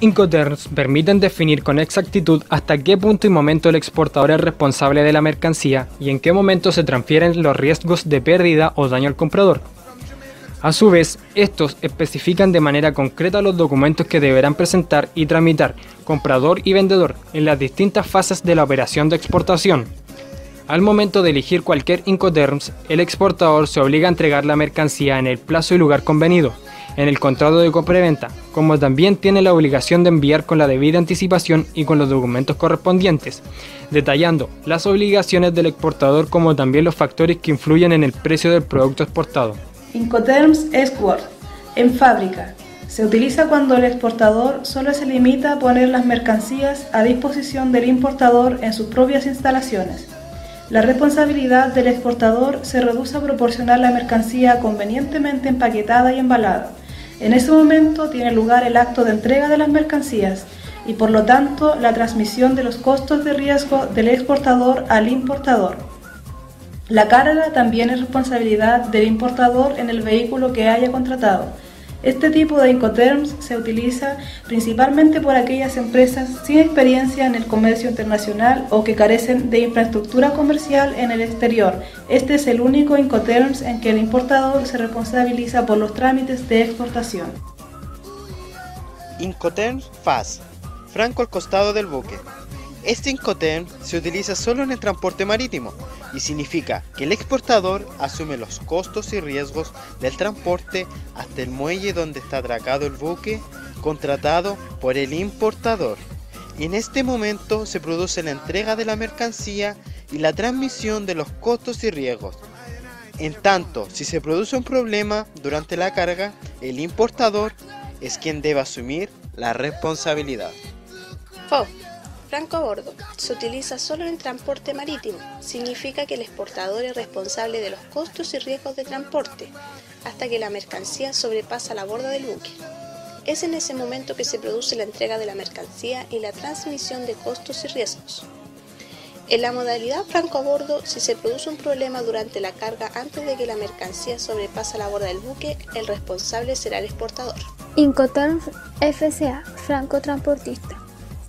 Incoterms permiten definir con exactitud hasta qué punto y momento el exportador es responsable de la mercancía y en qué momento se transfieren los riesgos de pérdida o daño al comprador. A su vez, estos especifican de manera concreta los documentos que deberán presentar y tramitar comprador y vendedor en las distintas fases de la operación de exportación. Al momento de elegir cualquier Incoterms, el exportador se obliga a entregar la mercancía en el plazo y lugar convenido, en el contrato de compra-venta, como también tiene la obligación de enviar con la debida anticipación y con los documentos correspondientes, detallando las obligaciones del exportador como también los factores que influyen en el precio del producto exportado. Incoterms Export. En fábrica. Se utiliza cuando el exportador solo se limita a poner las mercancías a disposición del importador en sus propias instalaciones. La responsabilidad del exportador se reduce a proporcionar la mercancía convenientemente empaquetada y embalada. En ese momento tiene lugar el acto de entrega de las mercancías y por lo tanto la transmisión de los costos de riesgo del exportador al importador. La carga también es responsabilidad del importador en el vehículo que haya contratado. Este tipo de Incoterms se utiliza principalmente por aquellas empresas sin experiencia en el comercio internacional o que carecen de infraestructura comercial en el exterior. Este es el único Incoterms en que el importador se responsabiliza por los trámites de exportación. Incoterms FAS, franco al costado del buque. Este Incoterm se utiliza solo en el transporte marítimo y significa que el exportador asume los costos y riesgos del transporte hasta el muelle donde está atracado el buque contratado por el importador. Y en este momento se produce la entrega de la mercancía y la transmisión de los costos y riesgos. En tanto, si se produce un problema durante la carga, el importador es quien debe asumir la responsabilidad. FO. Franco a bordo. Se utiliza solo en transporte marítimo. Significa que el exportador es responsable de los costos y riesgos de transporte hasta que la mercancía sobrepasa la borda del buque. Es en ese momento que se produce la entrega de la mercancía y la transmisión de costos y riesgos. En la modalidad franco a bordo, si se produce un problema durante la carga antes de que la mercancía sobrepasa la borda del buque, el responsable será el exportador. Incoterms FCA, franco transportista.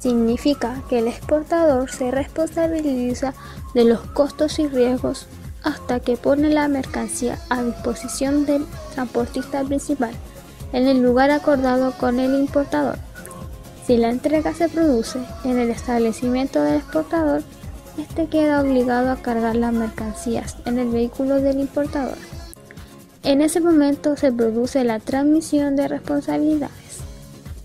Significa que el exportador se responsabiliza de los costos y riesgos hasta que pone la mercancía a disposición del transportista principal en el lugar acordado con el importador. Si la entrega se produce en el establecimiento del exportador, este queda obligado a cargar las mercancías en el vehículo del importador. En ese momento se produce la transmisión de responsabilidades.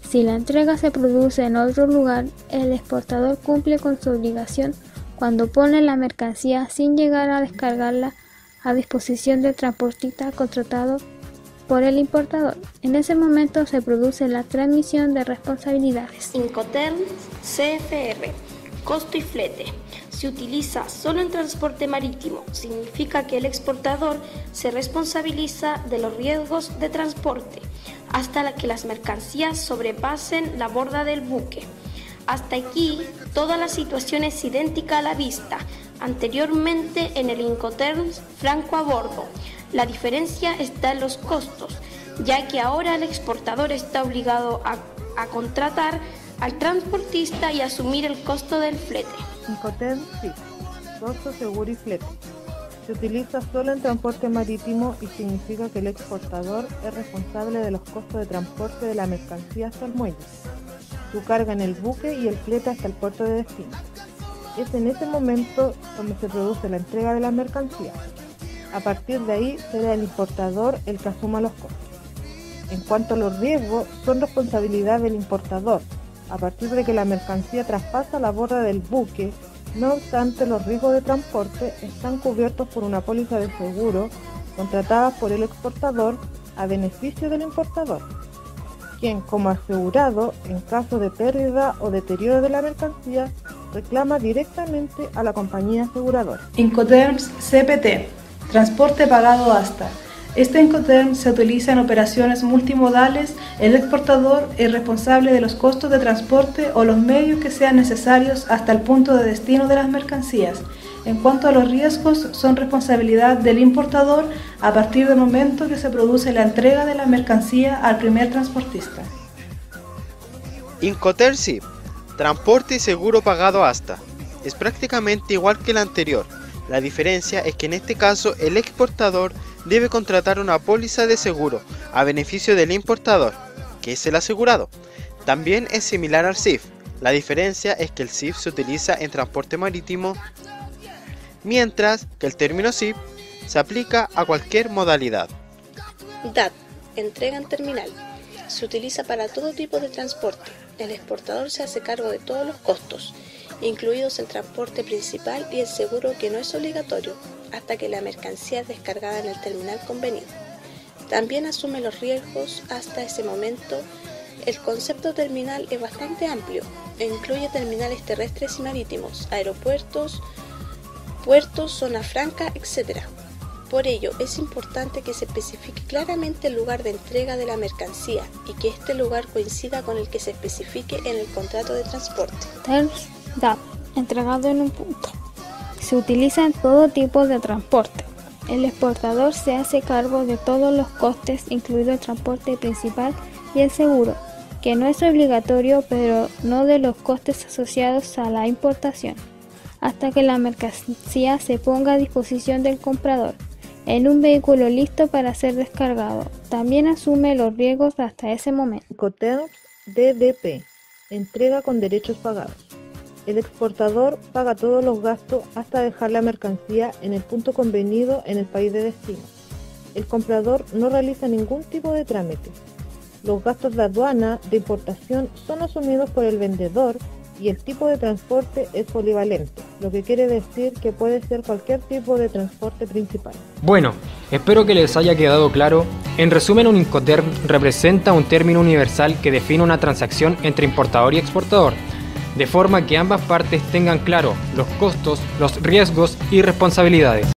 Si la entrega se produce en otro lugar, el exportador cumple con su obligación cuando pone la mercancía sin llegar a descargarla a disposición del transportista contratado por el importador. En ese momento se produce la transmisión de responsabilidades. Incoterms CFR, costo y flete. Se utiliza solo en transporte marítimo. Significa que el exportador se responsabiliza de los riesgos de transporte hasta que las mercancías sobrepasen la borda del buque. Hasta aquí, toda la situación es idéntica a la vista anteriormente en el Incoterms franco a bordo. La diferencia está en los costos, ya que ahora el exportador está obligado a contratar al transportista y asumir el costo del flete. Incoterms FIT, costo, seguro y flete. Se utiliza solo en transporte marítimo y significa que el exportador es responsable de los costos de transporte de la mercancía hasta el muelle, su carga en el buque y el flete hasta el puerto de destino. Es en ese momento donde se produce la entrega de la mercancía. A partir de ahí será el importador el que asuma los costos. En cuanto a los riesgos, son responsabilidad del importador, a partir de que la mercancía traspasa la borda del buque. No obstante, los riesgos de transporte están cubiertos por una póliza de seguro contratada por el exportador a beneficio del importador, quien como asegurado, en caso de pérdida o deterioro de la mercancía, reclama directamente a la compañía aseguradora. Incoterms CPT, transporte pagado hasta. Este Incoterm se utiliza en operaciones multimodales. El exportador es responsable de los costos de transporte o los medios que sean necesarios hasta el punto de destino de las mercancías. En cuanto a los riesgos, son responsabilidad del importador a partir del momento que se produce la entrega de la mercancía al primer transportista. Incoterm SIF, transporte y seguro pagado hasta. Es prácticamente igual que el anterior. La diferencia es que en este caso el exportador debe contratar una póliza de seguro a beneficio del importador, que es el asegurado. También es similar al SIF. La diferencia es que el SIF se utiliza en transporte marítimo, mientras que el término SIF se aplica a cualquier modalidad. DAT, entrega en terminal. Se utiliza para todo tipo de transporte. El exportador se hace cargo de todos los costos, incluidos el transporte principal y el seguro, que no es obligatorio hasta que la mercancía es descargada en el terminal convenido. También asume los riesgos hasta ese momento. El concepto terminal es bastante amplio e incluye terminales terrestres y marítimos, aeropuertos, puertos, zona franca, etc. Por ello, es importante que se especifique claramente el lugar de entrega de la mercancía y que este lugar coincida con el que se especifique en el contrato de transporte. Terms DAT, entregado en un punto. Se utiliza en todo tipo de transporte. El exportador se hace cargo de todos los costes, incluido el transporte principal y el seguro, que no es obligatorio, pero no de los costes asociados a la importación, hasta que la mercancía se ponga a disposición del comprador en un vehículo listo para ser descargado. También asume los riesgos hasta ese momento. Incoterm DDP, entrega con derechos pagados. El exportador paga todos los gastos hasta dejar la mercancía en el punto convenido en el país de destino. El comprador no realiza ningún tipo de trámite. Los gastos de aduana de importación son asumidos por el vendedor y el tipo de transporte es polivalente, lo que quiere decir que puede ser cualquier tipo de transporte principal. Bueno, espero que les haya quedado claro. En resumen, un Incoterm representa un término universal que define una transacción entre importador y exportador, de forma que ambas partes tengan claro los costos, los riesgos y responsabilidades.